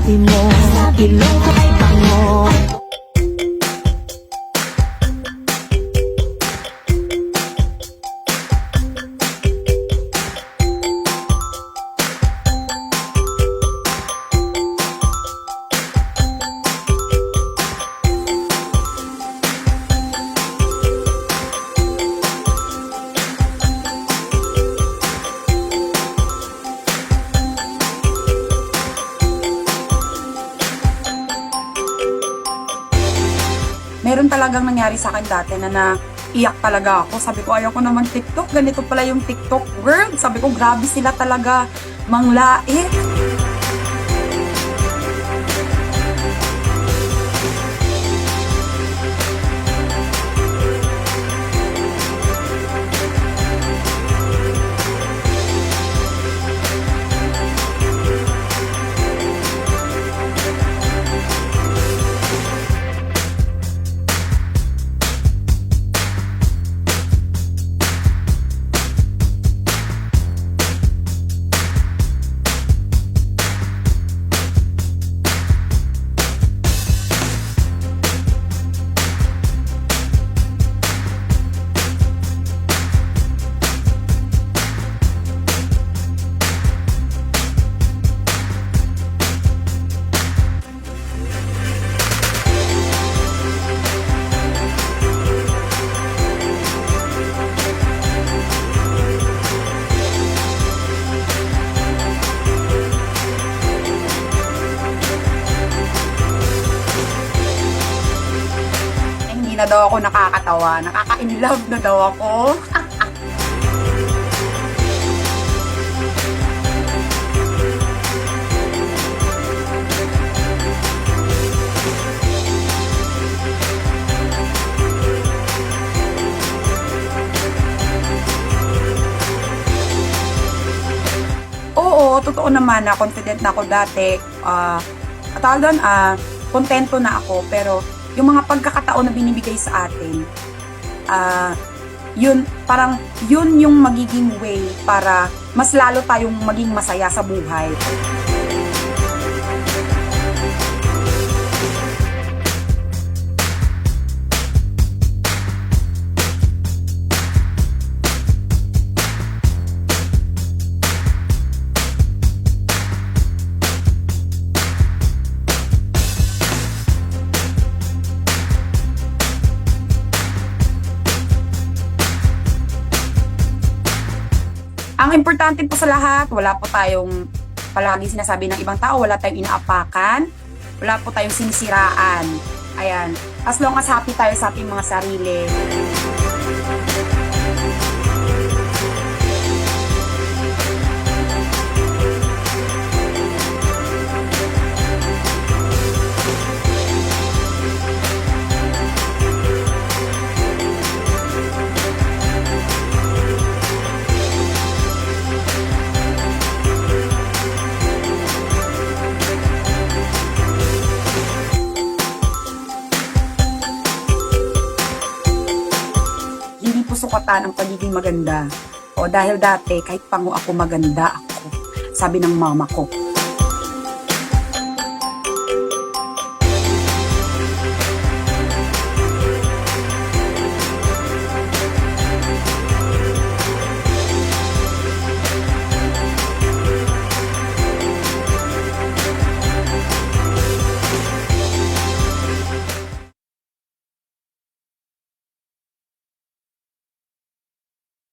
sabi mo, ilong ko ay bango. Meron talagang nangyari sa akin dati na naiyak talaga ako. Sabi ko, ayaw ko naman TikTok. Ganito pala yung TikTok world. Sabi ko, grabe sila talaga manglait. Na daw ako nakakatawa. Nakaka-inlove na daw ako. Oo, totoo naman na confident na ako dati. Kontento na ako, pero yung mga pagkakataon na binibigay sa atin, yun yung magiging way para mas lalo tayong maging masaya sa buhay. Ang importante po sa lahat, wala po tayong palagi sinasabi ng ibang tao, wala tayong inaapakan, wala po tayong sinisiraan. Ayan. As long as happy tayo sa ating mga sarili. Sukatan ang pagiging maganda. O dahil dati, kahit pango ako, maganda ako. Sabi ng mama ko.